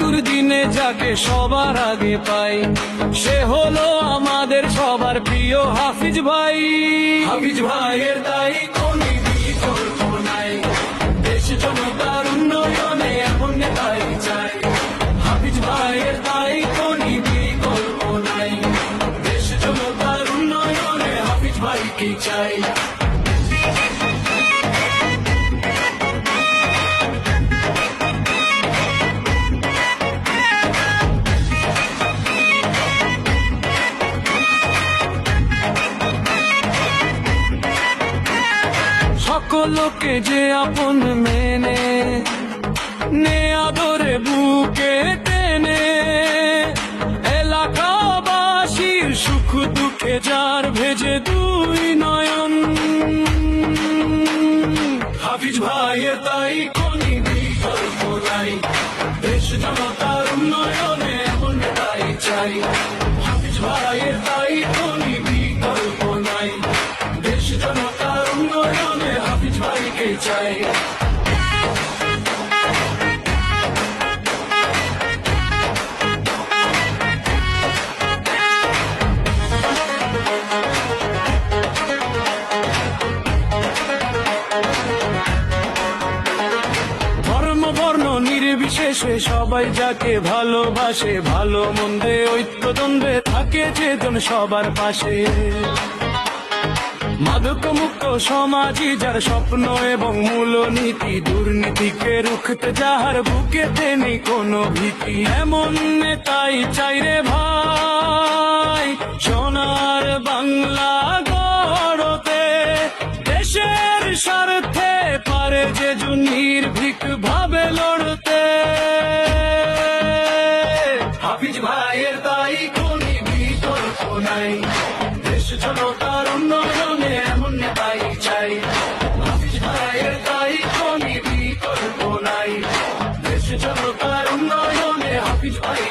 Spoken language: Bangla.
দুর্দিনে যাকে সবার আগে পাই, সে হলো আমাদের সবার প্রিয় হাফিজ ভাই। হাফিজ ভাইয়ের তাই কোনো বিকল্প নাই, দেশ জনতার উন্নয়নে এমন নেতাই চাই। হাফিজ ভাইয়ের তাই কোনো বিকল্প নাই, দেশ জনতার উন্নয়নে হাফিজ ভাইকে চাই। সকলকে যে আপন মেনে নে আদরে বুকে টেনে, এলাকাবাসীর সুখ দুঃখে যার ভেজে দুই নয়ন। হাফিজ ভাইয়ের তাই কোনো বিকল্প নাই, দেশ জনতার উন্নয়নে এমন তাই চাই। হাফিজ ভাইয়ের তাই কোনো বিকল্প নাই, দেশ জনতার উন্নয়নে হাফিজ ভাইকে চাই। ধর্ম বর্ণ নির্বিশেষে সবাই যাকে ভালোবাসে, ভালো মন্দে ঐক্যদ্বন্দ্বে থাকে যেজন সবার পাশে। মাদক মুক্ত সমাজই যার স্বপ্ন এবং মূলনীতি, দুর্নীতিকে রুখতে যাহার বুকেতে নেই কোনো ভীতি, এমন নেতাই চাই রে ভাই সোনার বাংলা গড়তে। দেশের স্বার্থে পারে যে নির্ভীক ভাবে লড়তে। হাফিজ ভাইয়ের তাই কোনো বিকল্প নাই, দেশ জনতার উন্নয়নে এমন নেতাই চাই। হাফিজ ভাইয়ের তাই কোনো বিকল্প নাই, দেশ জনতার উন্নয়নে হাফিজ ভাই